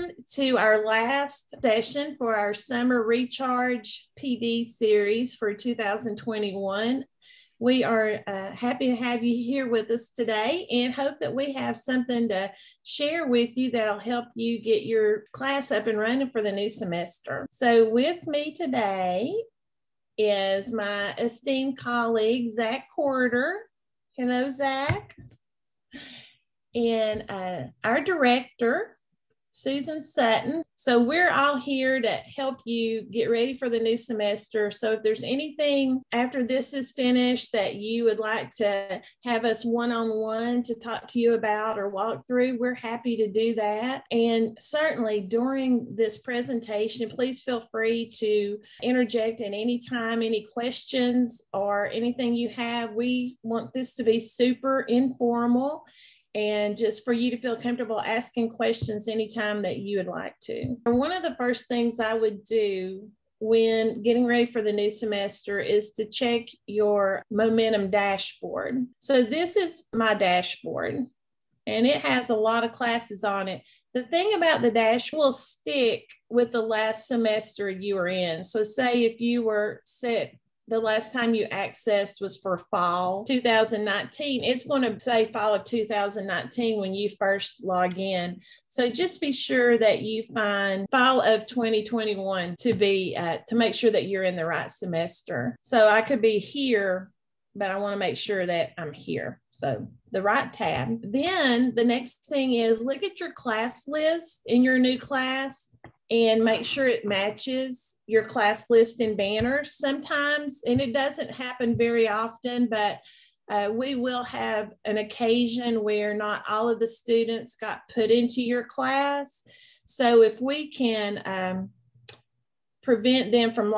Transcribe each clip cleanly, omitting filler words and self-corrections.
Welcome to our last session for our Summer Recharge PD series for 2021. We are happy to have you here with us today and hope that we have something to share with you that'll help you get your class up and running for the new semester. So with me today is my esteemed colleague, Zach Corder. Hello, Zach. And our director, Susan Sutton. So we're all here to help you get ready for the new semester. So if there's anything after this is finished that you would like to have us one-on-one to talk to you about or walk through, we're happy to do that. And certainly during this presentation, please feel free to interject at any time, any questions or anything you have. We want this to be super informal and just for you to feel comfortable asking questions anytime that you would like to. One of the first things I would do when getting ready for the new semester is to check your momentum dashboard. So this is my dashboard, and it has a lot of classes on it. The thing about the dash will stick with the last semester you were in. So say if you were set the last time you accessed was for fall 2019, it's going to say fall of 2019 when you first log in. So just be sure that you find fall of 2021 to make sure that you're in the right semester. So I could be here, but I want to make sure that I'm here. So the right tab. Then the next thing is look at your class list in your new class and make sure it matches your class list and banners sometimes. And it doesn't happen very often, but we will have an occasion where not all of the students got put into your class. So if we can prevent them from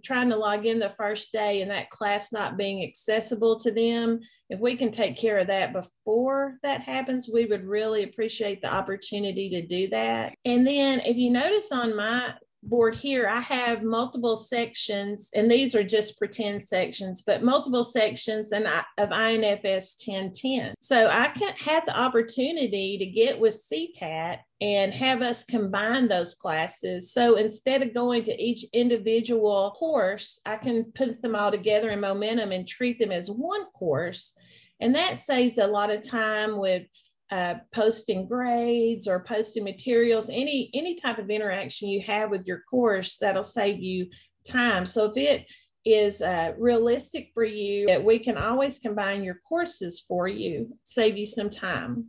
trying to log in the first day and that class not being accessible to them, if we can take care of that before that happens, we would really appreciate the opportunity to do that. And then if you notice on my board here, I have multiple sections, and these are just pretend sections, but multiple sections of INFS 1010. So I can have the opportunity to get with CTAT and have us combine those classes. So instead of going to each individual course, I can put them all together in Momentum and treat them as one course. And that saves a lot of time with posting grades or posting materials, any type of interaction you have with your course, that'll save you time. So if it is realistic for you, that we can always combine your courses for you, save you some time.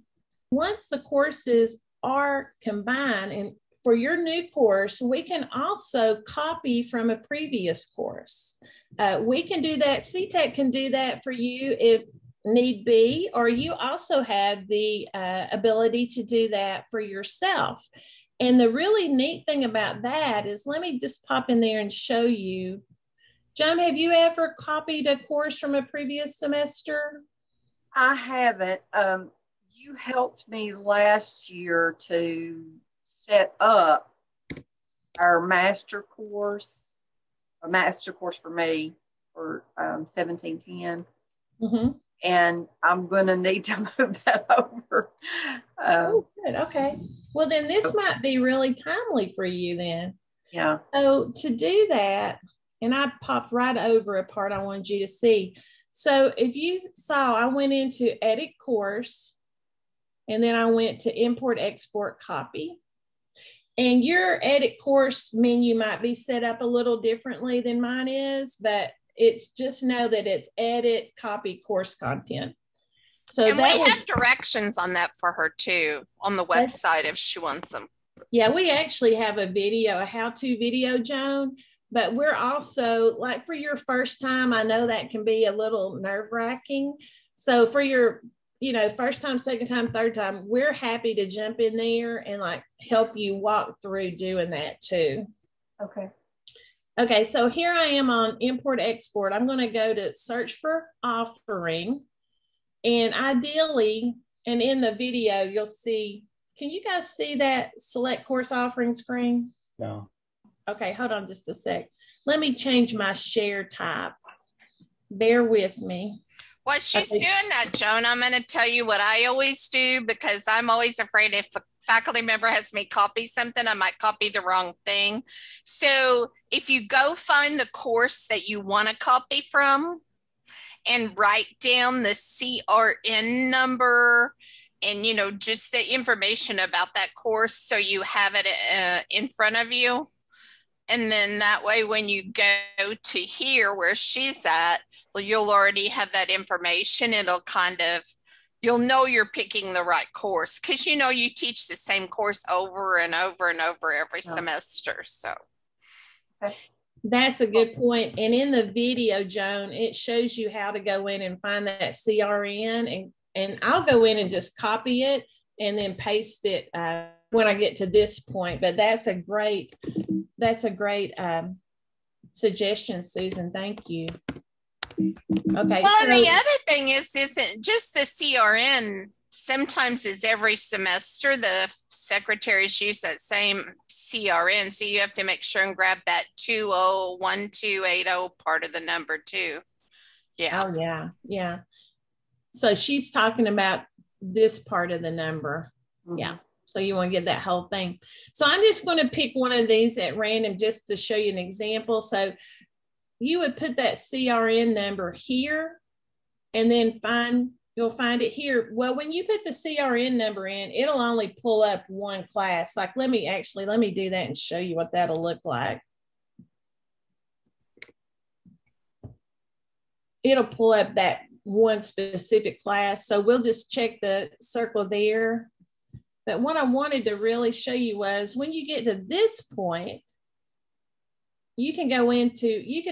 Once the courses are combined, and for your new course, we can also copy from a previous course. We can do that. CTAC can do that for you if need be, or you also have the ability to do that for yourself. And the really neat thing about that is, let me just pop in there and show you. Joan, have you ever copied a course from a previous semester? I haven't. You helped me last year to set up our master course for me for 1710. Mm-hmm. And I'm going to need to move that over. Oh, good. Okay. Well, then this might be really timely for you then. Yeah. So to do that, and I popped right over a part I wanted you to see. So if you saw, I went into edit course, and then I went to import, export, copy. And your edit course menu might be set up a little differently than mine is, but it's just know that it's edit, copy, course content. So and we have directions on that for her too on the website if she wants them. Yeah, we actually have a how-to video, Joan, but we're also, like for your first time, I know that can be a little nerve-wracking. So for your, first time, second time, third time, we're happy to jump in there and help you walk through doing that too. Okay. Okay, so here I am on import export. I'm going to go to search for offering, and ideally, and in the video, you'll see, can you guys see that select course offering screen? No. Okay, hold on just a sec. Let me change my share type. Bear with me. While she's doing that, Joan, I'm going to tell you what I always do, because I'm always afraid if a faculty member has me copy something, I might copy the wrong thing. So if you go find the course that you want to copy from and write down the CRN number and, you know, just the information about that course so you have it in front of you. And then that way, when you go to here where she's at, well, you'll already have that information. It'll kind of, you'll know you're picking the right course, because, you know, you teach the same course over and over and over every semester. So that's a good point. And in the video, Joan, it shows you how to go in and find that CRN, and I'll go in and just copy it and then paste it when I get to this point. But that's a great suggestion, Susan. Thank you. Okay. Well, and the other thing isn't just the CRN. Sometimes is every semester the secretaries use that same CRN, so you have to make sure and grab that 201280 part of the number too. Yeah. Oh yeah, yeah. So she's talking about this part of the number. Mm-hmm. Yeah. So you want to get that whole thing. So I'm just going to pick one of these at random just to show you an example. So you would put that CRN number here, and then you'll find it here. Well, when you put the CRN number in, it'll only pull up one class. Like, let me do that and show you what that'll look like. It'll pull up that one specific class. So we'll just check the circle there. But what I wanted to really show you was when you get to this point, you can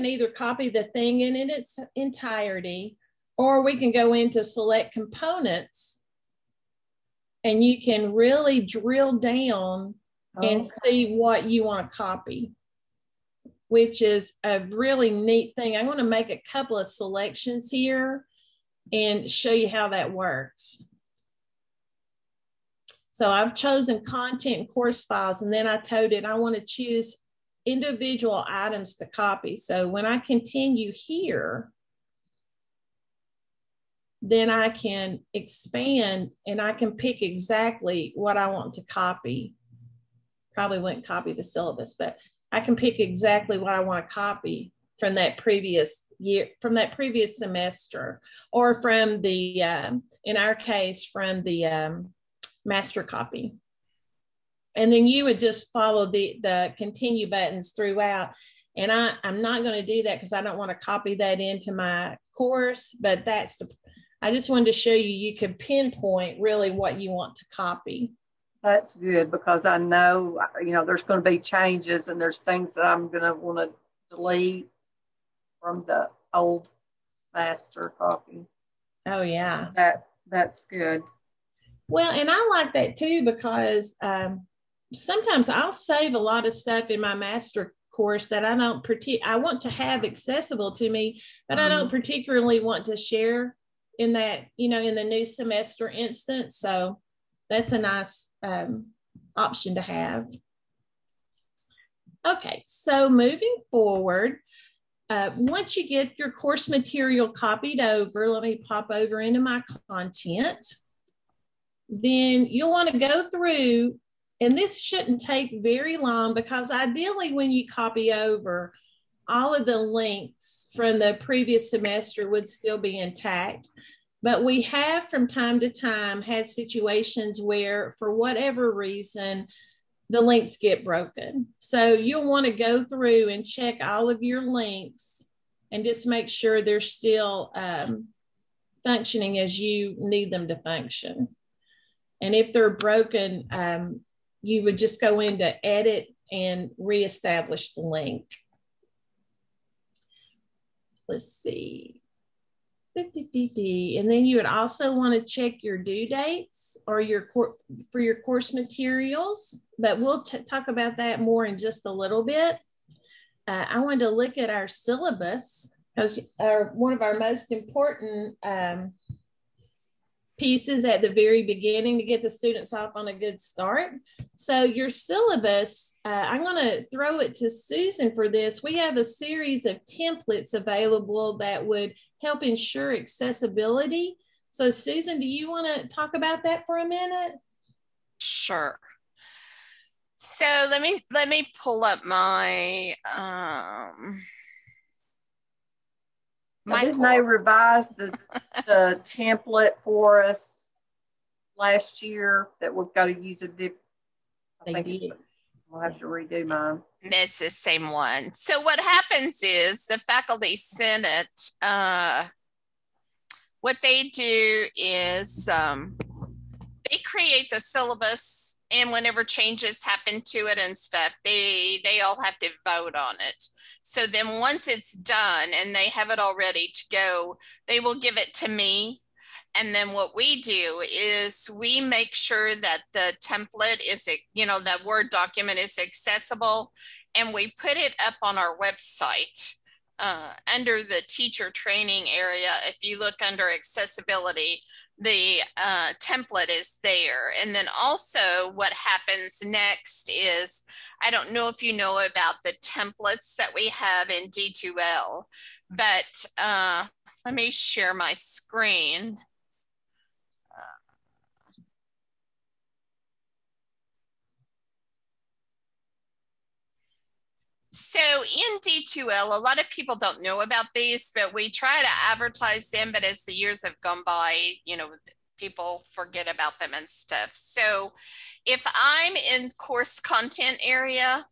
either copy the thing in its entirety, or we can go into select components, and you can really drill down and see what you want to copy, which is a really neat thing. I'm going to make a couple of selections here and show you how that works. So I've chosen content and course files, and then I told it I want to choose individual items to copy. So when I continue here, then I can expand and I can pick exactly what I want to copy. Probably wouldn't copy the syllabus, but I can pick exactly what I want to copy from that previous year, from that previous semester, or from the, in our case, from the master copy. And then you would just follow the continue buttons throughout. And I'm not going to do that because I don't want to copy that into my course, but I just wanted to show you can pinpoint really what you want to copy. That's good, because I know, there's going to be changes, and there's things that I'm going to want to delete from the old master copy. Oh, yeah. That's good. Well, and I like that too, because sometimes I'll save a lot of stuff in my master course that I want to have accessible to me, but I don't particularly want to share in that, in the new semester instance. So that's a nice option to have. Okay, so moving forward, once you get your course material copied over, let me pop over into my content. Then you'll want to go through, and this shouldn't take very long, because ideally when you copy over, all of the links from the previous semester would still be intact. But we have from time to time had situations where, for whatever reason, the links get broken. So you'll want to go through and check all of your links and just make sure they're still functioning as you need them to function. And if they're broken, you would just go into edit and reestablish the link. Let's see. And then you would also want to check your due dates or for your course materials, but we'll talk about that more in just a little bit. I wanted to look at our syllabus, because one of our most important pieces at the very beginning to get the students off on a good start. So your syllabus, I'm going to throw it to Susan for this. We have a series of templates available that would help ensure accessibility. So Susan, do you want to talk about that for a minute? Sure. So let me pull up my didn't they revise the template for us last year that we've got to use a different? I'll have to redo mine. It's the same one. So what happens is the faculty senate, what they do is they create the syllabus, and whenever changes happen to it and stuff, they all have to vote on it. So then once it's done and they have it all ready to go, they will give it to me. And then what we do is we make sure that the template is, that Word document is accessible, and we put it up on our website under the teacher training area. If you look under accessibility, the template is there. And then also what happens next is, I don't know if you know about the templates that we have in D2L, but let me share my screen. So in D2L, a lot of people don't know about these, but we try to advertise them. But as the years have gone by, people forget about them and stuff. So if I'm in course content area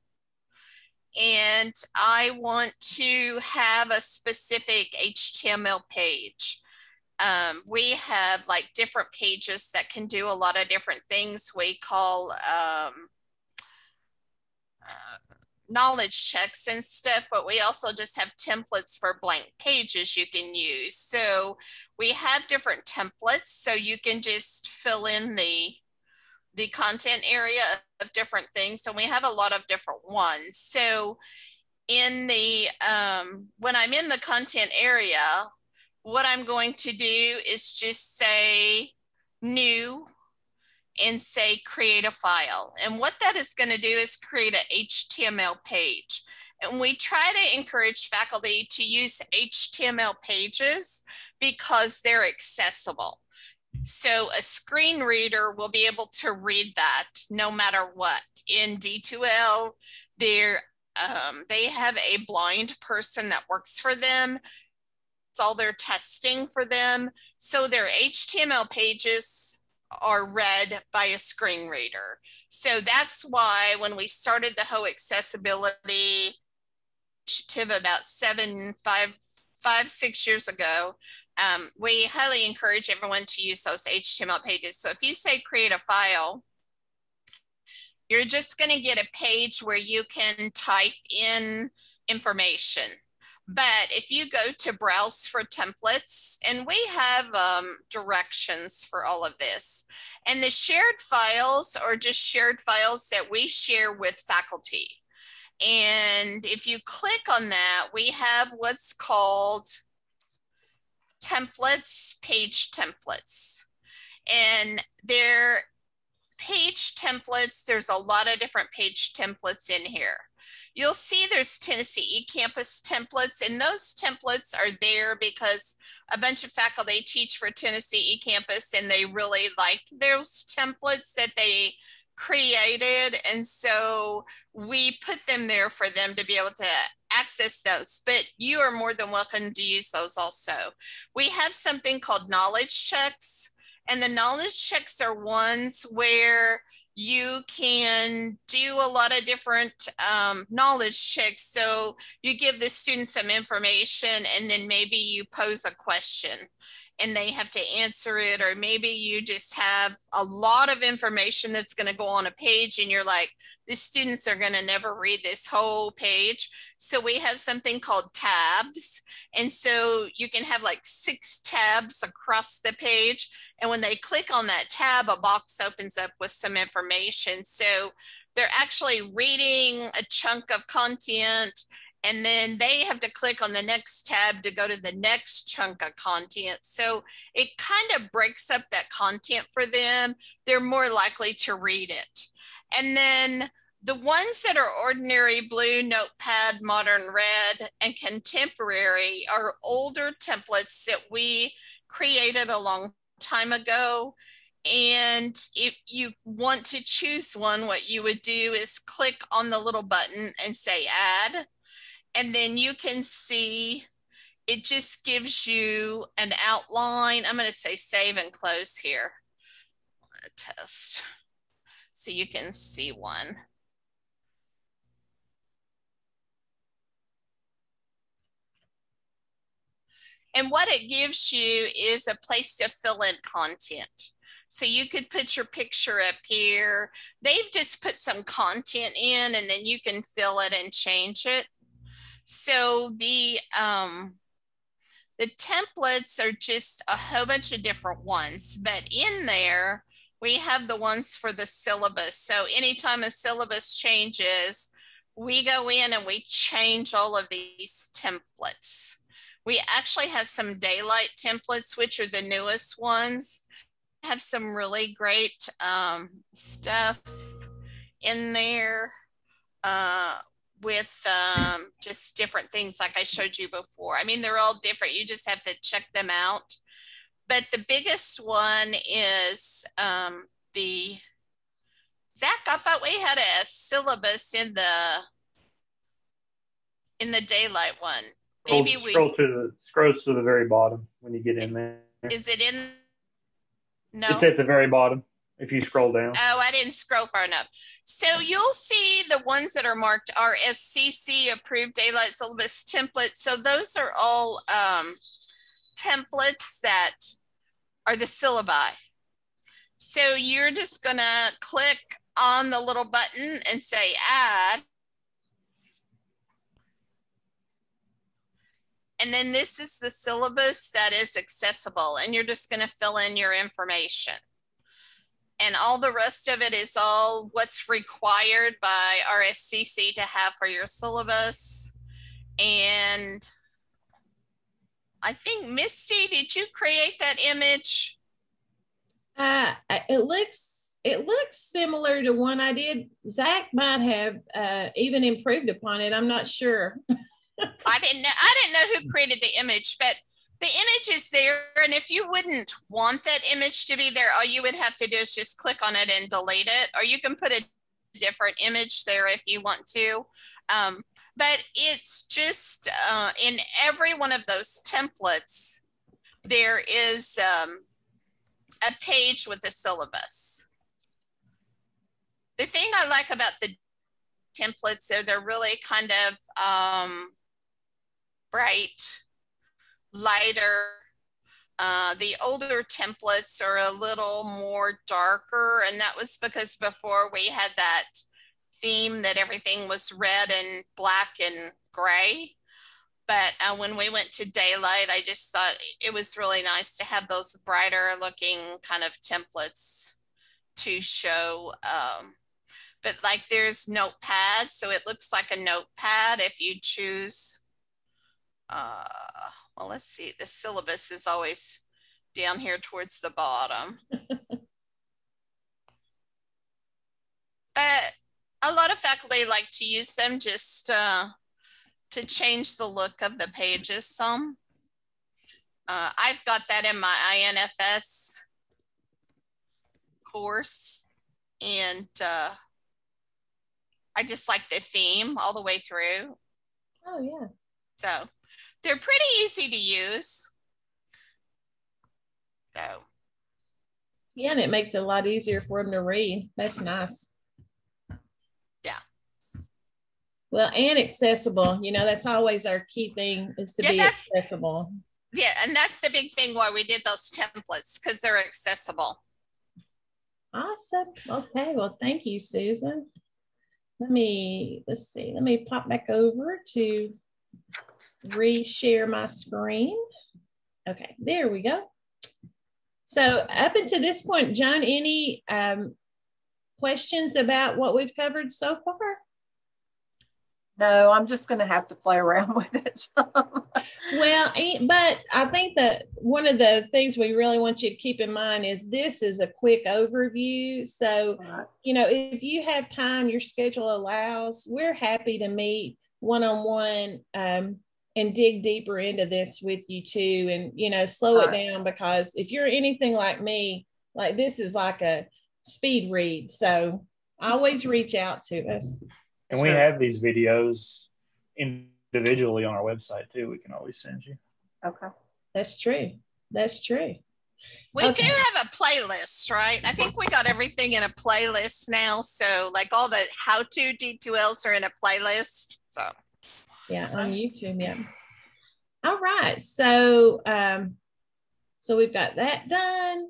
and I want to have a specific HTML page, we have like different pages that can do a lot of different things. We call knowledge checks and stuff, but we also just have templates for blank pages you can use. So we have different templates, so you can just fill in the content area of different things, and we have a lot of different ones. So in the when I'm in the content area, what I'm going to do is just say new and say create a file. And what that is going to do is create an HTML page. And we try to encourage faculty to use HTML pages because they're accessible. So a screen reader will be able to read that no matter what. In D2L, they have a blind person that works for them. It's all their testing for them. So their HTML pages are read by a screen reader. So that's why when we started the whole accessibility initiative about 6 years ago, we highly encourage everyone to use those HTML pages. So if you say create a file, you're just going to get a page where you can type in information. But if you go to browse for templates, and we have directions for all of this, and the shared files are just shared files that we share with faculty. And if you click on that, we have what's called templates, page templates. And they're page templates, there's a lot of different page templates in here. You'll see there's Tennessee eCampus templates, and those templates are there because a bunch of faculty teach for Tennessee eCampus, and they really liked those templates that they created. And so we put them there for them to be able to access those, but you are more than welcome to use those also. We have something called knowledge checks, and the knowledge checks are ones where you can do a lot of different knowledge checks. So you give the student some information, and then maybe you pose a question and they have to answer it, or maybe you just have a lot of information that's going to go on a page and you're like, the students are going to never read this whole page. So we have something called tabs, and so you can have like 6 tabs across the page, and when they click on that tab, a box opens up with some information. So they're actually reading a chunk of content, and then they have to click on the next tab to go to the next chunk of content. So it kind of breaks up that content for them. They're more likely to read it. And then the ones that are ordinary blue, notepad, modern red, and contemporary are older templates that we created a long time ago. And if you want to choose one, what you would do is click on the little button and say add. And then you can see it just gives you an outline. I'm going to say save and close here. Test so you can see one. And what it gives you is a place to fill in content. So you could put your picture up here. They've just put some content in, and then you can fill it and change it. So the templates are just a whole bunch of different ones, but in there, we have the ones for the syllabus. So anytime a syllabus changes, we go in and we change all of these templates. We actually have some daylight templates, which are the newest ones. Have some really great stuff in there with just different things like I showed you before. I mean, they're all different. You just have to check them out. But the biggest one is Zach, I thought we had a syllabus in the daylight one. Maybe scroll to the very bottom when you get in there. Is it in? No. It's at the very bottom if you scroll down. Oh, I didn't scroll far enough. So you'll see the ones that are marked RSCC approved daylight syllabus templates. So those are all templates that are the syllabi. So you're just going to click on the little button and say add. And then this is the syllabus that is accessible, and you're just going to fill in your information. And all the rest of it is all what's required by RSCC to have for your syllabus. And I think, Misty, did you create that image? It looks similar to one I did. Zach might have even improved upon it. I'm not sure. I didn't know who created the image, but the image is there. And if you wouldn't want that image to be there, all you would have to do is just click on it and delete it, or you can put a different image there if you want to. But it's just in every one of those templates, there is a page with the syllabus. The thing I like about the templates are they're really kind of bright, lighter. The older templates are a little more darker, and that was because before we had that theme that everything was red and black and gray. But when we went to daylight, I just thought it was really nice to have those brighter looking kind of templates to show. But like there's notepad, so it looks like a notepad if you choose. Well, let's see, the syllabus is always down here towards the bottom. But a lot of faculty like to use them just to change the look of the pages some. I've got that in my INFS course, and I just like the theme all the way through. Oh, yeah. So they're pretty easy to use. So. Yeah, and it makes it a lot easier for them to read. That's nice. Yeah. Well, and accessible. You know, that's always our key thing is to be accessible. Yeah, and that's the big thing why we did those templates, because they're accessible. Awesome. Okay, well, thank you, Susan. Let's see. Let me pop back over to reshare my screen. Okay, there we go. So up until this point, Joan, any questions about what we've covered so far? No, I'm just going to have to play around with it. Well, but I think that one of the things we really want you to keep in mind is this is a quick overview. So, Right. if you have time, your schedule allows, we're happy to meet one-on-one and dig deeper into this with you too, and, slow it Right. down, because if you're anything like me, like this is like a speed read. So always reach out to us. And we Sure. have these videos individually on our website too. We can always send you. Okay. That's true. That's true. We Okay. do have a playlist, right? I think we got everything in a playlist now. So like all the how-to D2Ls are in a playlist. So Yeah, on YouTube. Yeah. All right. So so we've got that done.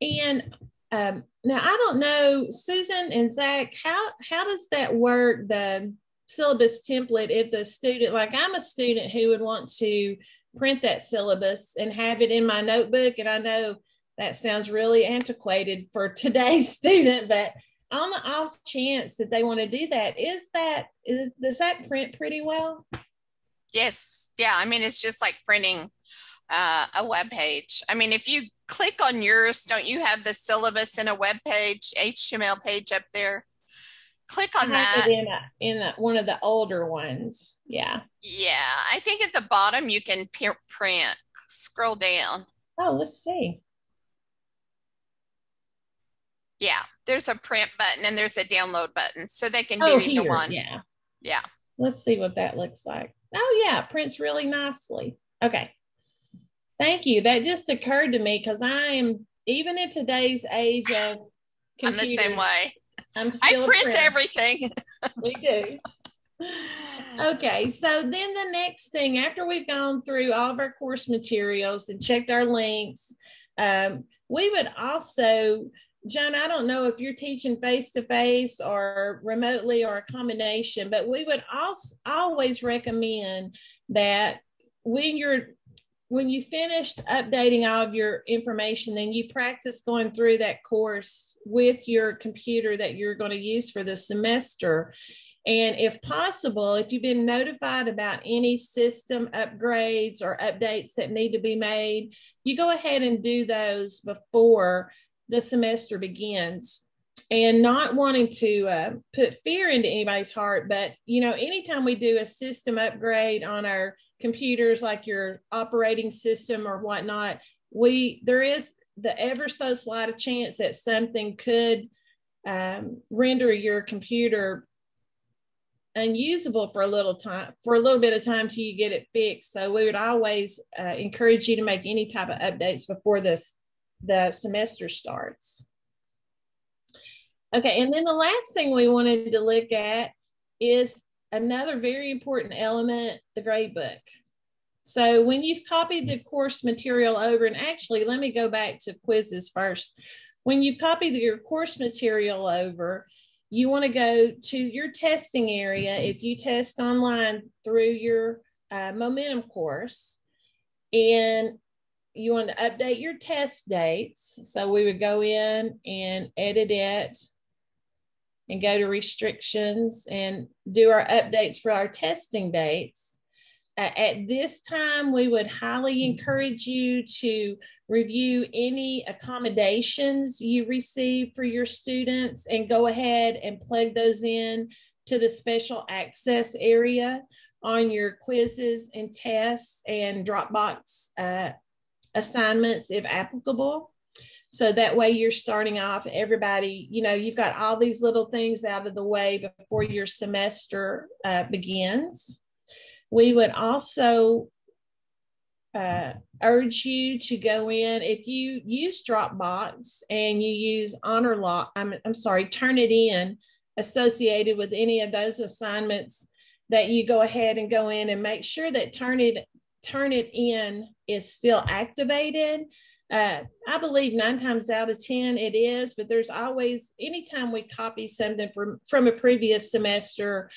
And now I don't know, Susan and Zach, how does that work, the syllabus template, if the student, like I'm a student who would want to print that syllabus and have it in my notebook, and I know that sounds really antiquated for today's student, but on the off chance that they want to do that, does that print pretty well? yes. Yeah. I mean, it's just like printing a web page. I mean, if you click on yours, don't you have the syllabus in a web page, HTML page up there? Click on I have that. it in one of the older ones. Yeah. Yeah. I think at the bottom you can print. Scroll down. Oh, let's see. Yeah. There's a print button and there's a download button. So they can Oh, do either here. one. Yeah. Yeah. Let's see what that looks like. Oh, yeah. It prints really nicely. Okay. Thank you. That just occurred to me because I am, even in today's age of computers, I'm the same way. I'm still I print everything. We do. Okay, so then the next thing, after we've gone through all of our course materials and checked our links, we would also, Joan, I don't know if you're teaching face-to-face or remotely or a combination, but we would also always recommend that when you finished updating all of your information, then you practice going through that course with your computer that you're going to use for the semester. And if possible, if you've been notified about any system upgrades or updates that need to be made, you go ahead and do those before the semester begins. And not wanting to put fear into anybody's heart, but anytime we do a system upgrade on our computers, like your operating system or whatnot, there is the ever so slight of chance that something could render your computer unusable for a little bit of time till you get it fixed. So we would always encourage you to make any type of updates before the semester starts. Okay, and then the last thing we wanted to look at is another very important element, the grade book. So when you've copied the course material over, and actually, let me go back to quizzes first. When you've copied your course material over, you want to go to your testing area if you test online through your Momentum course, and you want to update your test dates. So we would go in and edit it and go to restrictions and do our updates for our testing dates. At this time, we would highly encourage you to review any accommodations you receive for your students and go ahead and plug those in to the special access area on your quizzes and tests and Dropbox assignments if applicable. So that way you're starting off, everybody, you've got all these little things out of the way before your semester begins. We would also urge you to go in, if you use Dropbox and you use Turnitin associated with any of those assignments, that you go ahead and go in and make sure that Turnitin is still activated. I believe 9 times out of 10 it is, but there's always, anytime we copy something from a previous semester,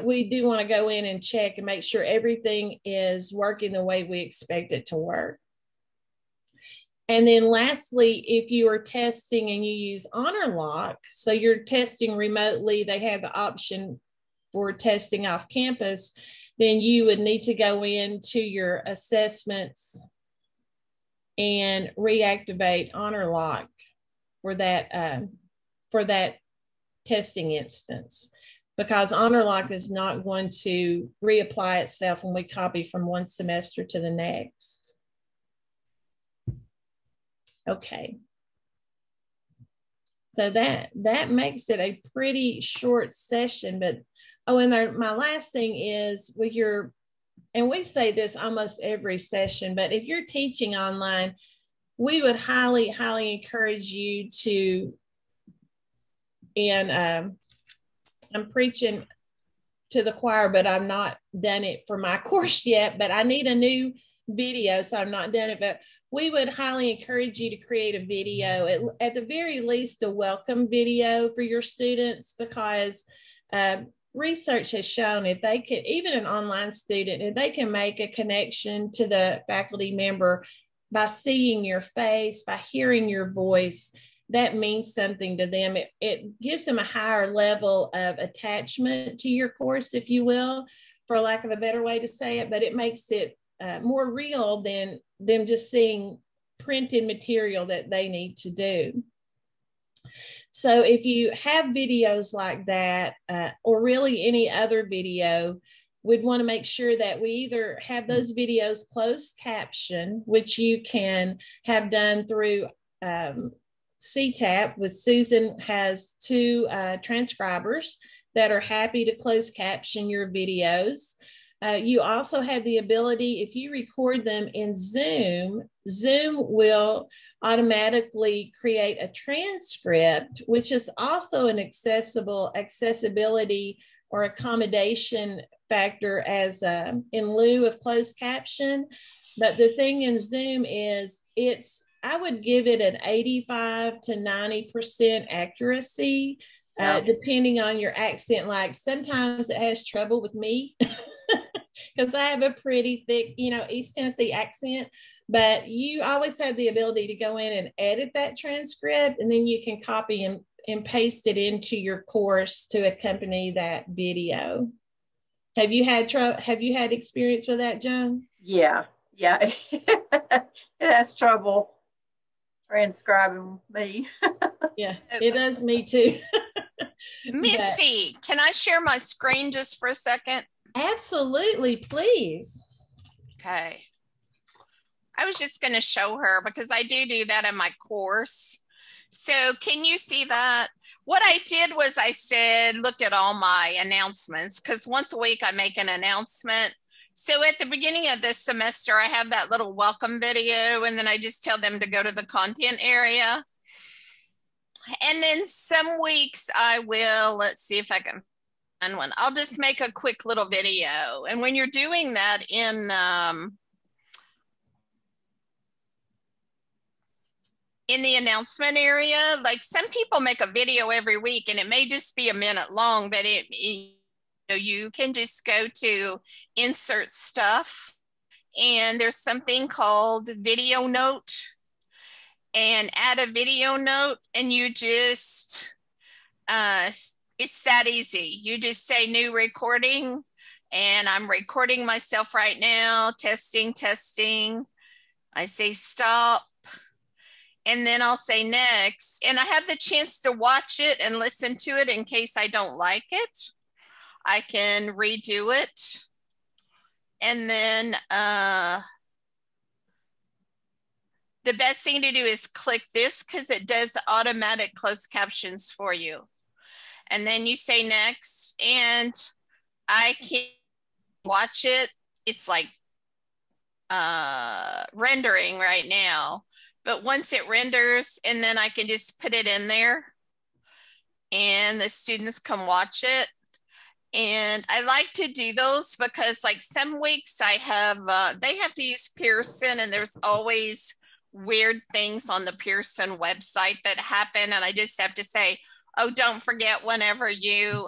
we do want to go in and check and make sure everything is working the way we expect it to work. And then lastly, if you are testing and you use HonorLock, so you're testing remotely, they have the option for testing off campus, then you would need to go into your assessments and reactivate HonorLock for that testing instance, because HonorLock is not going to reapply itself when we copy from one semester to the next. Okay. So that makes it a pretty short session, but my last thing is with your, and we say this almost every session, but if you're teaching online, we would highly, highly encourage you to, and I'm preaching to the choir, but I've not done it for my course yet, but I need a new video, so I've not done it, but we would highly encourage you to create a video, at the very least a welcome video for your students, because research has shown if they could, even an online student, if they can make a connection to the faculty member by seeing your face, by hearing your voice, that means something to them. It gives them a higher level of attachment to your course, if you will, for lack of a better way to say it, but it makes it more real than them just seeing printed material that they need to do. So if you have videos like that, or really any other video, we'd want to make sure that we either have those videos closed caption, which you can have done through CTAP. With Susan has 2 transcribers that are happy to close caption your videos. You also have the ability, if you record them in Zoom, Zoom will automatically create a transcript, which is also an accessibility or accommodation factor as in lieu of closed caption. But the thing in Zoom is I would give it an 85 to 90% accuracy, depending on your accent. Like sometimes it has trouble with me because I have a pretty thick, East Tennessee accent, but you always have the ability to go in and edit that transcript, and then you can copy and paste it into your course to accompany that video. Have you had experience with that, Joan? Yeah. It has trouble transcribing me. Yeah, it does me too. Misty, can I share my screen just for a second? Absolutely, please. Okay. I was just going to show her because I do that in my course. So can you see that? What I did was I said, look at all my announcements, because once a week I make an announcement. So at the beginning of this semester, I have that little welcome video, and then I just tell them to go to the content area. And then some weeks I will, let's see if I can find one. I'll just make a quick little video. And when you're doing that in the announcement area, like some people make a video every week and it may just be a minute long, but you can just go to insert stuff, and there's something called video note, and add a video note, and you just it's that easy. You just say new recording, and I'm recording myself right now, testing. I say stop, and then I'll say next, and I have the chance to watch it and listen to it in case I don't like it. I can redo it. And then the best thing to do is click this, because it does automatic closed captions for you. And then you say next, and I can watch it. It's like rendering right now. But once it renders, and then I can just put it in there, and the students can watch it. And I like to do those because like some weeks I have, they have to use Pearson, and there's always weird things on the Pearson website that happen. And I just have to say, oh, don't forget whenever you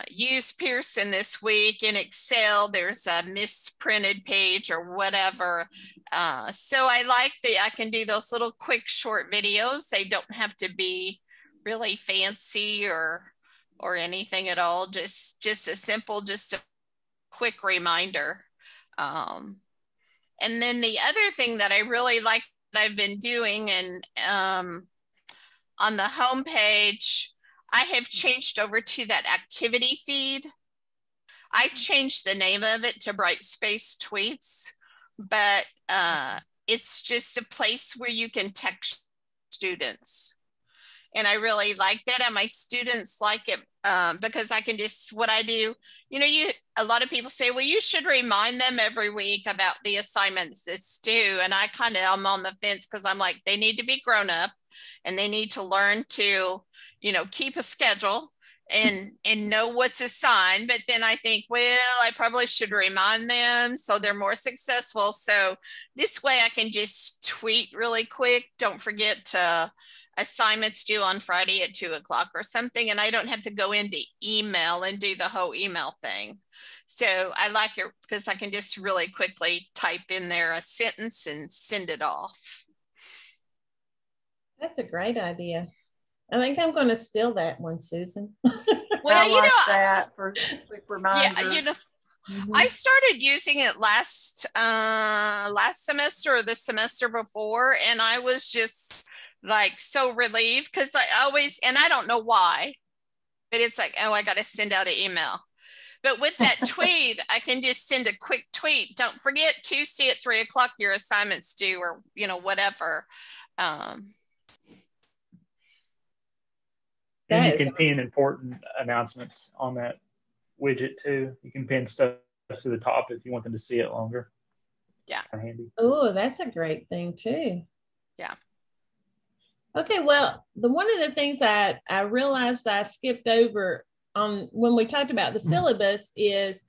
use Pearson this week in Excel, there's a misprinted page or whatever. So I can do those little quick short videos. They don't have to be really fancy or or anything at all. Just a simple, just a quick reminder. And then the other thing that I really like that I've been doing, and on the homepage, I have changed over to that activity feed. I changed the name of it to Brightspace Tweets, but it's just a place where you can text students. And I really like that. And my students like it because I can just, what I do, a lot of people say, well, you should remind them every week about the assignments that's due. And I kind of am on the fence because I'm like, they need to be grown up and they need to learn to, keep a schedule and know what's assigned. But then I think, well, I probably should remind them so they're more successful. So this way I can just tweet really quick. Don't forget to assignments due on Friday at 2:00 or something. And I don't have to go into email and do the whole email thing. So I like it because I can just really quickly type in there a sentence and send it off. That's a great idea. I think I'm going to steal that one, Susan. Well, that for quick reminders. Yeah, I started using it last semester or the semester before, and I was just like so relieved because and I don't know why, but it's like, oh, I got to send out an email. But with that tweet, I can just send a quick tweet. Don't forget Tuesday at 3:00, your assignment's due, or, whatever. And you can pin important announcements on that widget too. You can pin stuff to the top if you want them to see it longer. Yeah. Handy. Oh, that's a great thing too. Yeah. Okay, well, one of the things I realized I skipped over on when we talked about the syllabus is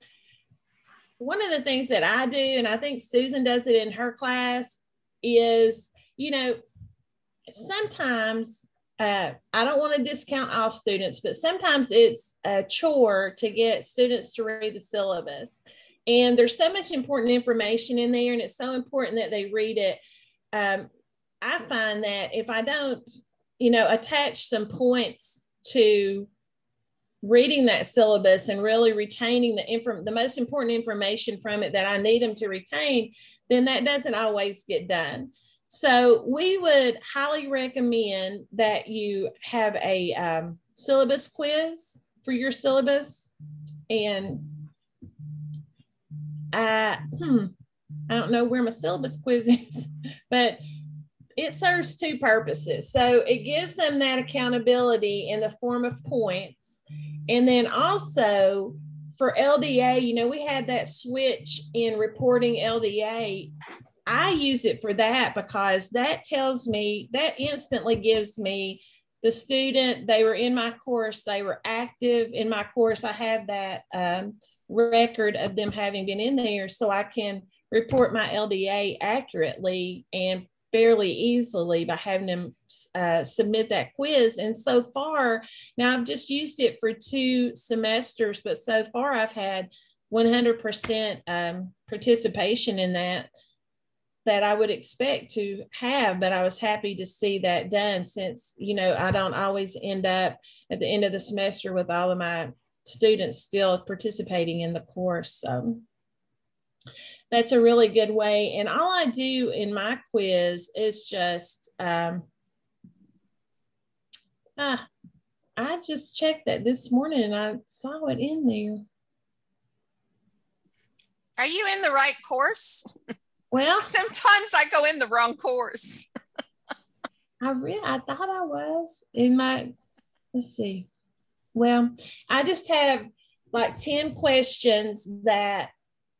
one of the things that I do, and I think Susan does it in her class, is, sometimes I don't want to discount all students, but sometimes it's a chore to get students to read the syllabus. And there's so much important information in there, and it's so important that they read it. I find that if I don't, attach some points to reading that syllabus and really retaining the most important information from it that I need them to retain, then that doesn't always get done. So we would highly recommend that you have a syllabus quiz for your syllabus. And I don't know where my syllabus quiz is, but it serves two purposes. So it gives them that accountability in the form of points. And then also for LDA, we had that switch in reporting LDA. I use it for that because that instantly gives me the student, they were in my course, they were active in my course. I have that record of them having been in there, so I can report my LDA accurately and fairly easily by having them submit that quiz. And so far, now I've just used it for 2 semesters, but so far I've had 100% participation in that I would expect to have, but I was happy to see that done since, I don't always end up at the end of the semester with all of my students still participating in the course. So that's a really good way. And all I do in my quiz is just, I just checked that this morning and I saw it in there. Are you in the right course? Well, sometimes I go in the wrong course. I thought I was in let's see. Well, I just have like 10 questions that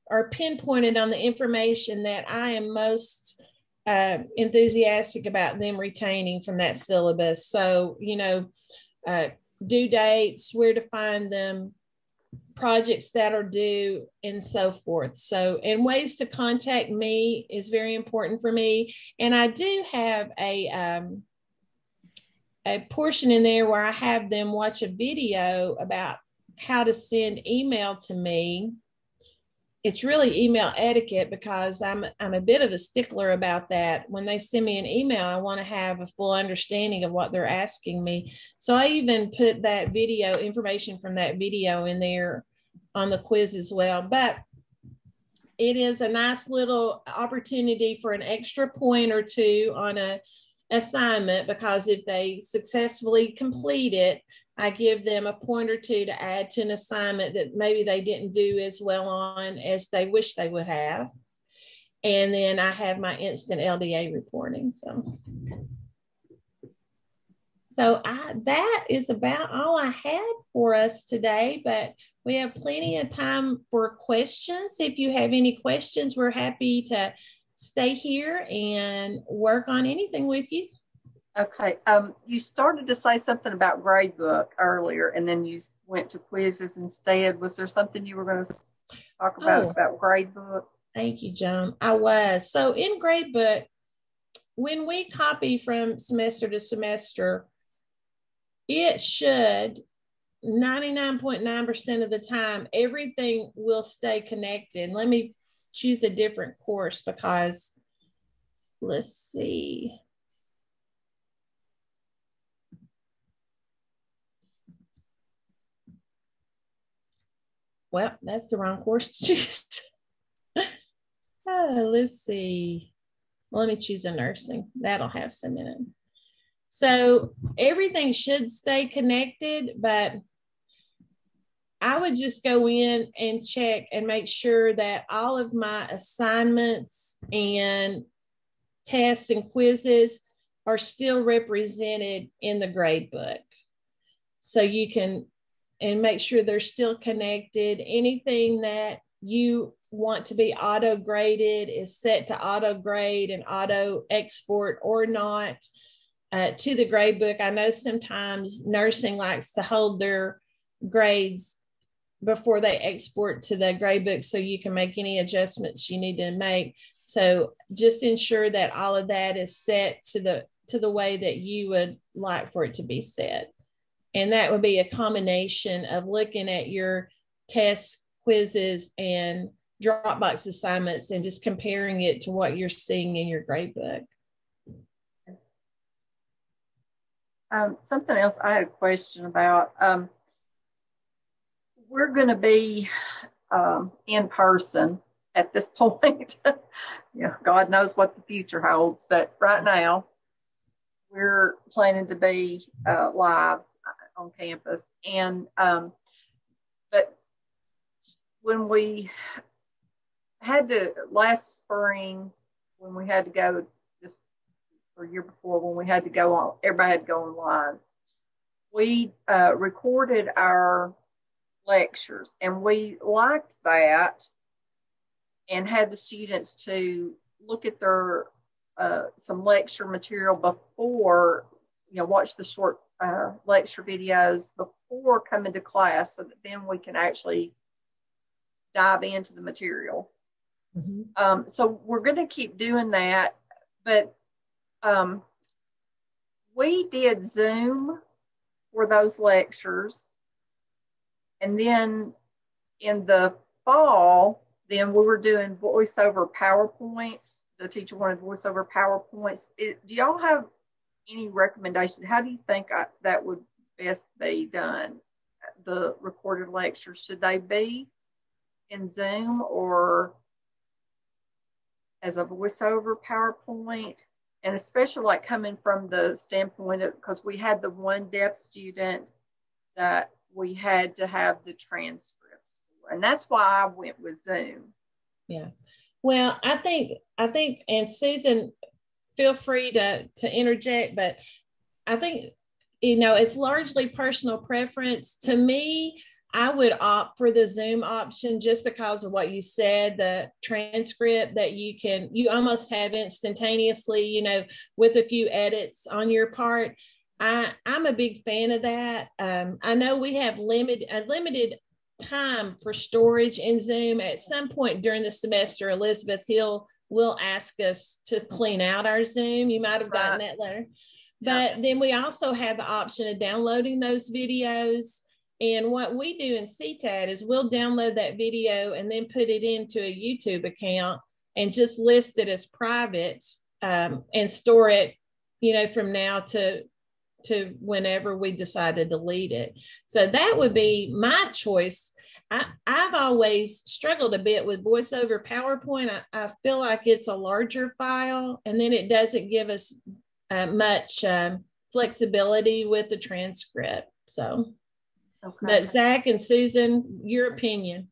are pinpointed on the information that I am most enthusiastic about them retaining from that syllabus. So, due dates, where to find them, projects that are due, and so forth. So, and ways to contact me is very important for me. And I do have a portion in there where I have them watch a video about how to send email to me. it's really email etiquette, because I'm a bit of a stickler about that. When they send me an email, I want to have a full understanding of what they're asking me. So I even put that video information from that video in there on the quiz as well. But it is a nice little opportunity for an extra point or two on a assignment, because if they successfully complete it, I give them a point or two to add to an assignment that maybe they didn't do as well on as they wish they would have. And then I have my instant LDA reporting. So that is about all I had for us today, but we have plenty of time for questions. If you have any questions, we're happy to stay here and work on anything with you. Okay. You started to say something about gradebook earlier, and then you went to quizzes instead. Was there something you were going to talk about gradebook? Thank you, Joan. I was. So in gradebook, when we copy from semester to semester, it should 99.9% of the time, everything will stay connected. Let me choose a different course, because let's see. Well, that's the wrong course to choose. Let's see. Let me choose a nursing. That'll have some in it. So everything should stay connected, but I would just go in and check and make sure that all of my assignments and tests and quizzes are still represented in the grade book. So you can, and make sure they're still connected. Anything that you want to be auto graded is set to auto grade and auto export or not to the grade book. I know sometimes nursing likes to hold their grades before they export to the grade book, so you can make any adjustments you need to make. So just ensure that all of that is set to the way that you would like for it to be set. And that would be a combination of looking at your tests, quizzes, and Dropbox assignments and just comparing it to what you're seeing in your grade book. Something else I had a question about. We're going to be in person at this point. God knows what the future holds, but right now we're planning to be live on campus. And but when we had to last spring, when we had to go this or year before, when we had to go on, everybody had to go online. We recorded our lectures, and we liked that, and had the students to look at their some lecture material before, watch the short lecture videos before coming to class, so that then we can actually dive into the material. Mm-hmm. So we're going to keep doing that, but we did Zoom for those lectures. And then in the fall, then we were doing voiceover PowerPoints. The teacher wanted voiceover PowerPoints. Do y'all have any recommendation? How do you think that would best be done? The recorded lectures, should they be in Zoom or as a voiceover PowerPoint? And especially like coming from the standpoint of, because we had the one deaf student that we had to have the transcripts for, and that's why I went with Zoom. Yeah. Well, I think, and Susan, feel free to interject, but I think, it's largely personal preference. To me, I would opt for the Zoom option just because of what you said, the transcript that you almost have instantaneously, with a few edits on your part. I'm a big fan of that. I know we have limited time for storage in Zoom. At some point during the semester, Elizabeth Hill will ask us to clean out our Zoom. You might have gotten that letter. But then we also have the option of downloading those videos And what we do in CTAD is we'll download that video and then put it into a YouTube account and just list it as private, and store it, from now to whenever we decide to delete it. So that would be my choice. I've always struggled a bit with VoiceOver PowerPoint. I feel like it's a larger file, and then it doesn't give us much flexibility with the transcript. So, okay. But Zach and Susan, your opinion.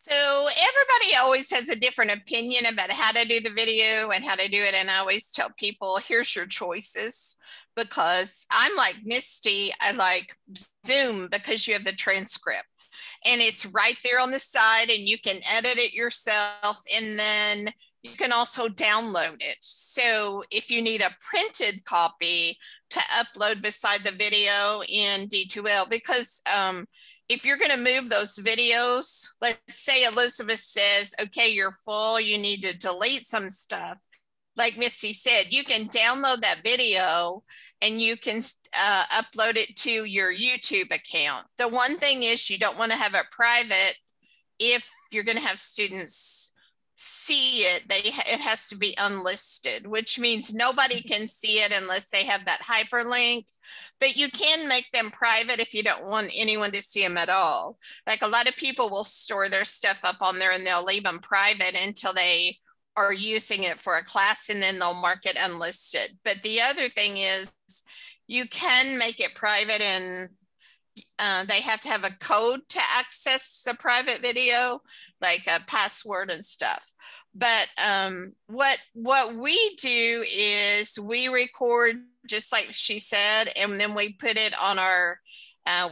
So everybody always has a different opinion about how to do the video and how to do it. And I always tell people, here's your choices, because I'm like Misty. I like Zoom because you have the transcript and it's right there on the side and you can edit it yourself. And then you can also download it. So if you need a printed copy to upload beside the video in D2L, because if you're going to move those videos, let's say Elizabeth says, okay, you're full, you need to delete some stuff. Like Missy said, you can download that video and you can upload it to your YouTube account. The one thing is you don't want to have it private. If you're going to have students see it, it has to be unlisted, which means nobody can see it unless they have that hyperlink. But you can make them private if you don't want anyone to see them at all. Like a lot of people will store their stuff up on there and they'll leave them private until they are using it for a class, and then they'll mark it unlisted. But the other thing is you can make it private, and they have to have a code to access the private video, like a password and stuff. But what we do is we record just like she said, and then we put it on our,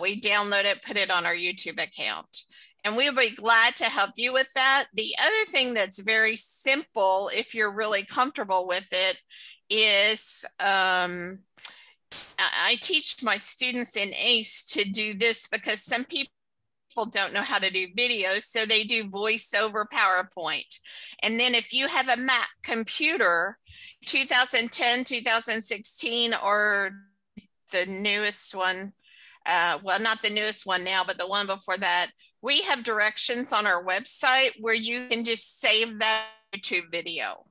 we download it, put it on our YouTube account. And we'll be glad to help you with that. The other thing that's very simple, if you're really comfortable with it, is I teach my students in ACE to do this, because some people don't know how to do videos, so they do voice over PowerPoint. And then if you have a Mac computer, 2010, 2016, or the newest one, well, not the newest one now, but the one before that, we have directions on our website where you can just save that YouTube video.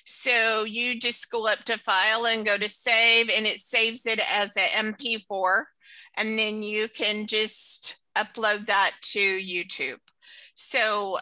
So you just go up to File and go to Save, and it saves it as an MP4, and then you can just upload that to YouTube. So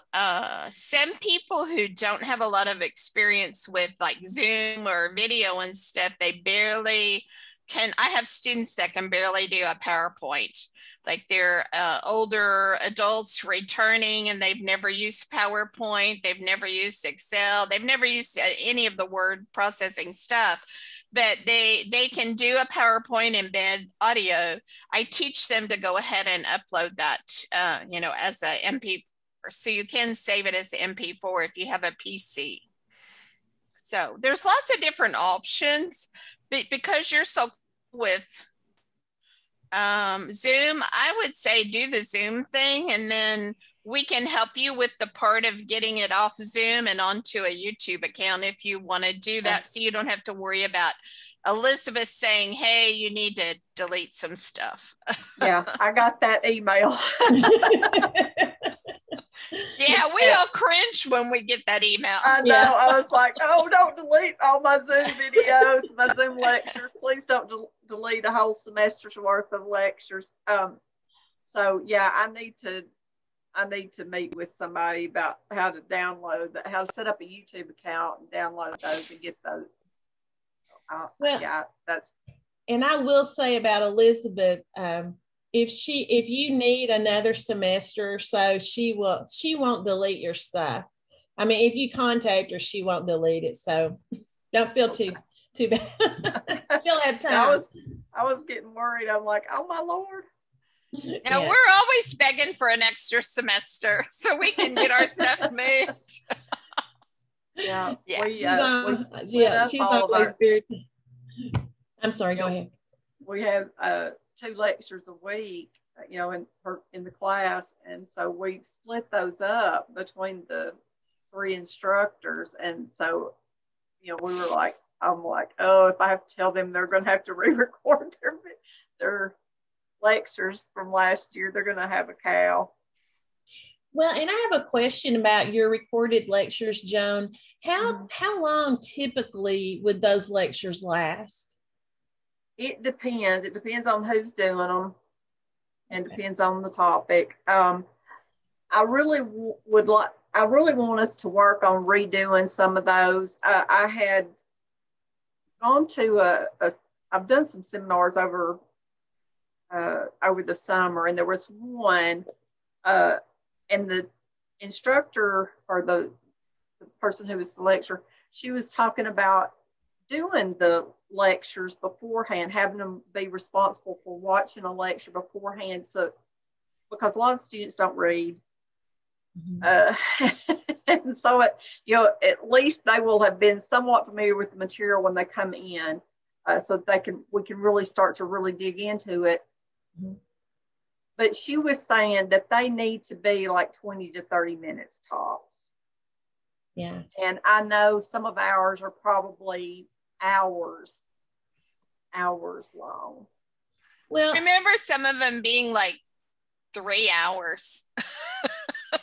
some people who don't have a lot of experience with like Zoom or video and stuff, they barely can. I have students that can barely do a PowerPoint. Like they're older adults returning, and they've never used PowerPoint, they've never used Excel, they've never used any of the word processing stuff, but they can do a PowerPoint embed audio. I teach them to go ahead and upload that, as a MP4. So you can save it as MP4 if you have a PC. So there's lots of different options, but because you're so with Zoom, I would say do the Zoom thing, and then we can help you with the part of getting it off Zoom and onto a YouTube account if you want to do that, so you don't have to worry about Elizabeth saying, hey, you need to delete some stuff. Yeah, I got that email. Yeah, we all cringe when we get that email. I know. Yeah. I was like, oh, don't delete all my Zoom videos, my Zoom lectures. Please don't delete a whole semester's worth of lectures. So yeah, I need to meet with somebody about how to download that, how to set up a YouTube account and download those and get those. So, yeah, that's. And I will say about Elizabeth, if you need another semester or so, she won't delete your stuff. I mean, if you contact her, she won't delete it. So don't feel too bad. Still have time. I was getting worried. I'm like, oh my Lord. Now we're always begging for an extra semester so we can get our stuff moved. Yeah. She's always very. I'm sorry. Go ahead. We have 2 lectures a week, in the class, and so we split those up between the 3 instructors, and so we were like, I'm like, oh, if I have to tell them they're going to have to re-record their lectures from last year. They're going to have a cow. Well, and I have a question about your recorded lectures, Joan. How long typically would those lectures last? It depends. It depends on who's doing them, and depends on the topic. I really I really want us to work on redoing some of those. I had gone to I've done some seminars over the summer, and there was one, and the instructor, or the person who was the lecturer, she was talking about doing the lectures beforehand, having them be responsible for watching a lecture beforehand. So, because a lot of students don't read. And so at least they will have been somewhat familiar with the material when they come in, so that we can really start to really dig into it. But she was saying that they need to be like 20 to 30 minutes tops. Yeah. And I know some of ours are probably hours long. Well, remember some of them being like 3 hours.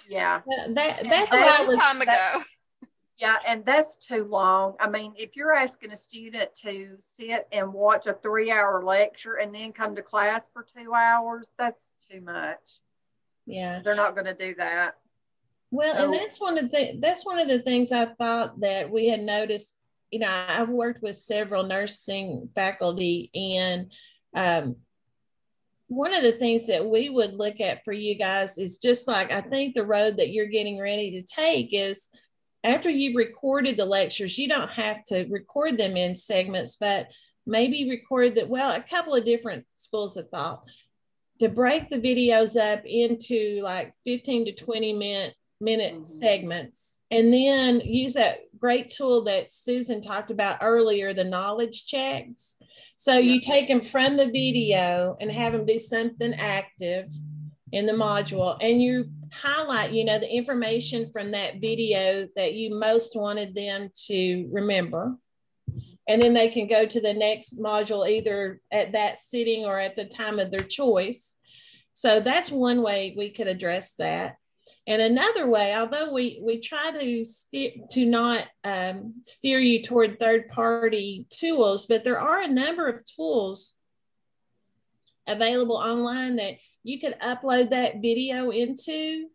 Yeah. That's a long time ago. Yeah, and that's too long. I mean, if you're asking a student to sit and watch a 3-hour lecture and then come to class for 2 hours, that's too much. Yeah. They're not going to do that. Well, and that's one of the things I thought that we had noticed. You know, I've worked with several nursing faculty, and one of the things that we would look at for you guys is just like, I think the road that you're getting ready to take is, after you've recorded the lectures, you don't have to record them in segments, but maybe record that. Well, a couple of different schools of thought to break the videos up into like 15 to 20 minute segments, and then use that great tool that Susan talked about earlier, the knowledge checks. So you take them from the video and have them do something active in the module, and you highlight, the information from that video that you most wanted them to remember. And then they can go to the next module either at that sitting or at the time of their choice. So that's one way we could address that. And another way, although we try to not steer you toward third-party tools, but there are a number of tools available online that you could upload that video into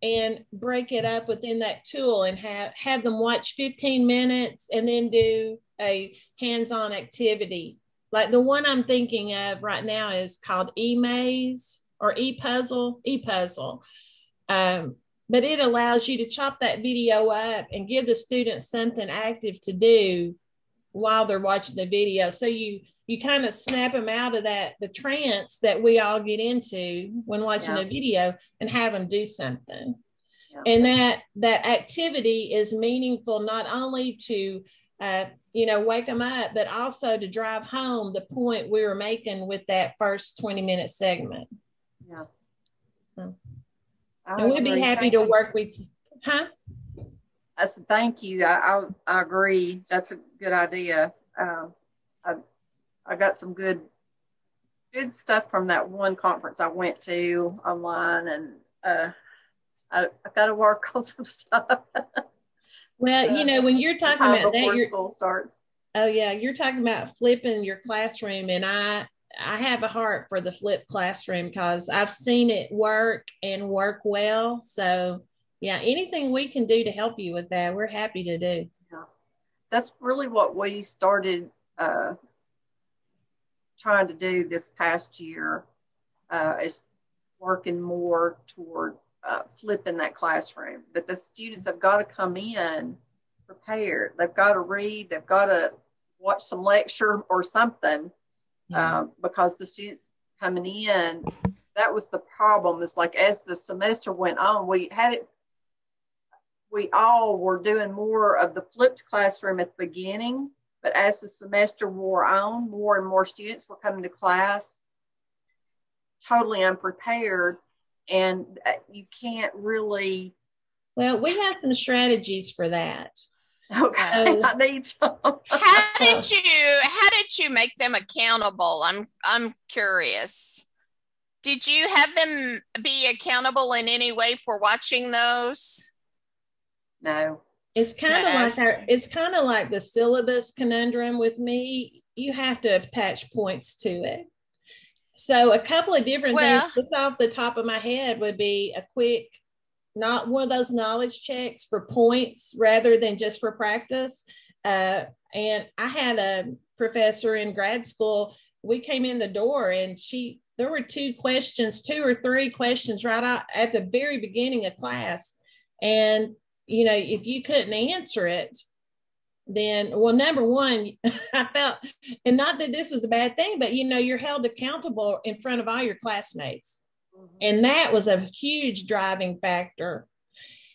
and break it up within that tool and have them watch 15 minutes and then do a hands-on activity. Like the one I'm thinking of right now is called eMaze or ePuzzle. But it allows you to chop that video up and give the students something active to do while they're watching the video. So you kind of snap them out of the trance that we all get into when watching a video and have them do something. Yeah. And that activity is meaningful not only to wake them up, but also to drive home the point we were making with that first 20-minute segment. Yeah. So, and we'd be happy to work with you. Huh? I said, thank you. I agree. That's a good idea. I got some good stuff from that one conference I went to online, and I got to work on some stuff. Well, when you're talking about that, school starts. Oh yeah, you're talking about flipping your classroom, and I have a heart for the flipped classroom because I've seen it work and work well. So yeah, anything we can do to help you with that, we're happy to do. Yeah. That's really what we started trying to do this past year, is working more toward flipping that classroom. But the students have got to come in prepared. They've got to read. They've got to watch some lecture or something. Because the students coming in, that was the problem. It's like as the semester went on, we all were doing more of the flipped classroom at the beginning, but as the semester wore on, more and more students were coming to class totally unprepared, and you can't really. Well, we have some strategies for that. Okay, so, I need some. How did you make them accountable? I'm curious. Did you have them be accountable in any way for watching those? No. It's kind of like the syllabus conundrum with me. You have to attach points to it. So a couple of different things just off the top of my head would be a quick, not one of those knowledge checks for points rather than just for practice. And I had a professor in grad school. We came in the door and there were two or three questions right out at the very beginning of class. And, you know, if you couldn't answer it, then, well, number one, I felt, and not that this was a bad thing, but, you know, you're held accountable in front of all your classmates. And that was a huge driving factor.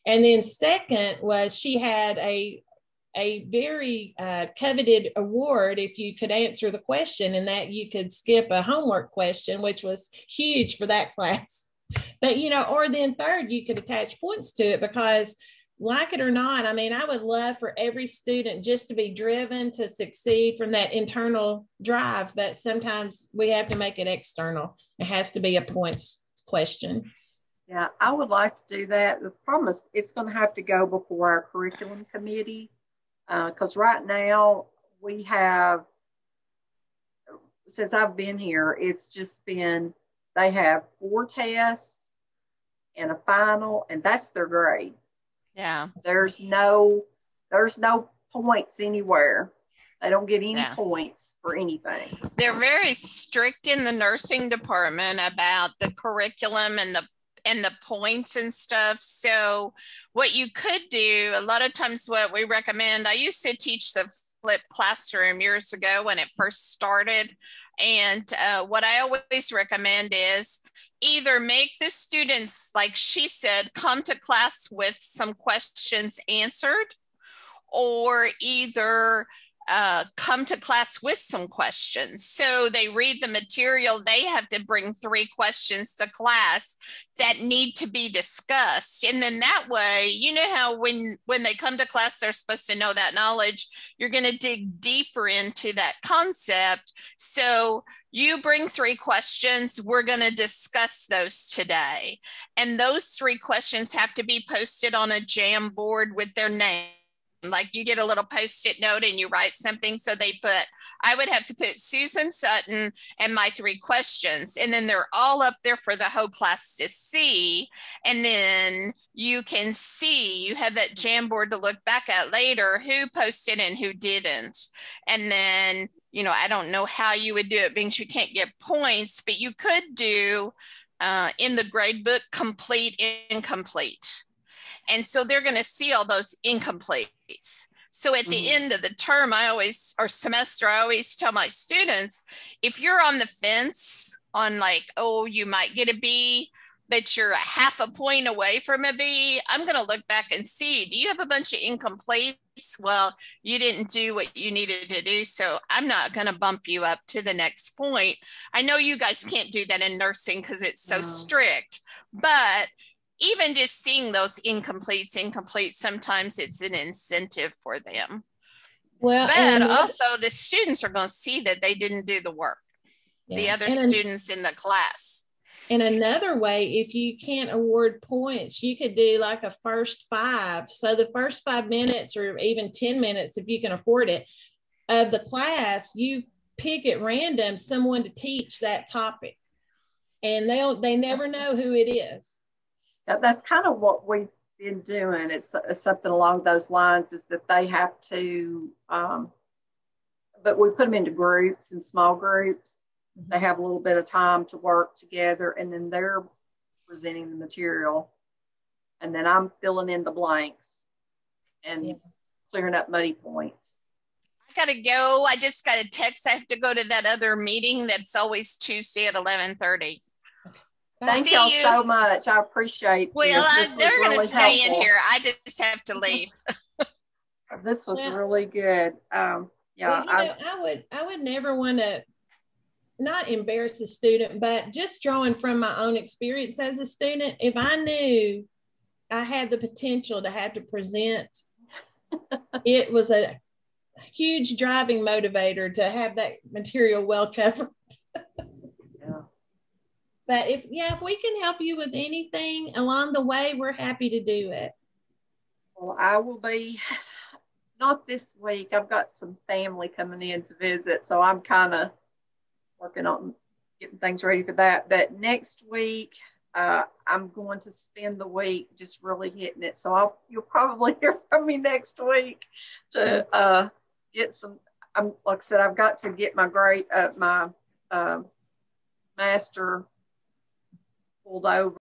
And then second was she had a very coveted award if you could answer the question, and that you could skip a homework question, which was huge for that class. But, you know, or then third, you could attach points to it because, like it or not, I mean, I would love for every student just to be driven to succeed from that internal drive, but sometimes we have to make it external. It has to be a points question. Yeah, I would like to do that. The problem is it's going to have to go before our curriculum committee because right now we have, since I've been here, it's just been, they have 4 tests and a final, and that's their grade. Yeah. There's no points anywhere. They don't get any points for anything. They're very strict in the nursing department about the curriculum and the points and stuff. So what you could do, a lot of times what we recommend, I used to teach the flipped classroom years ago when it first started. And what I always recommend is either make the students, like she said, come to class with some questions answered, or either come to class with some questions. So they read the material, they have to bring 3 questions to class that need to be discussed. And then that way, you know how when they come to class, they're supposed to know that knowledge, you're going to dig deeper into that concept. So you bring 3 questions, we're going to discuss those today. And those 3 questions have to be posted on a Jamboard with their name. Like you get a little Post-it note and you write something. So I would have to put Susan Sutton and my 3 questions. And then they're all up there for the whole class to see. And then you can see, you have that Jamboard to look back at later, who posted and who didn't. And then, you know, I don't know how you would do it because you can't get points, but you could do in the grade book, complete, incomplete. And so they're going to see all those incompletes. So at the end of the term, semester, I always tell my students, if you're on the fence on like, oh, you might get a B, but you're a half a point away from a B, I'm going to look back and see, do you have a bunch of incompletes? Well, you didn't do what you needed to do, so I'm not going to bump you up to the next point. I know you guys can't do that in nursing because it's so strict, but even just seeing those incompletes, sometimes it's an incentive for them. Well, but also the students are going to see that they didn't do the work. Yeah. The other students in the class. And another way, if you can't award points, you could do like a first 5. So the first 5 minutes or even 10 minutes, if you can afford it, of the class, you pick at random someone to teach that topic. And they never know who it is. That's kind of what we've been doing. It's something along those lines, is that they have to, but we put them into groups and small groups. They have a little bit of time to work together, and then they're presenting the material. And then I'm filling in the blanks and clearing up muddy points. I got to go. I just got a text. I have to go to that other meeting that's always Tuesday at 11:30. Thank y'all so much. I appreciate it. Well, they're going to stay helpful in here. I just have to leave. This was really good. Well, I would never want to not embarrass a student, but just drawing from my own experience as a student, if I knew I had the potential to have to present, it was a huge driving motivator to have that material well covered. But if we can help you with anything along the way, we're happy to do it. Well, I will be, not this week. I've got some family coming in to visit, so I'm kind of working on getting things ready for that. But next week, I'm going to spend the week just really hitting it. So you'll probably hear from me next week to get some. Like I said, I've got to get my master pulled over.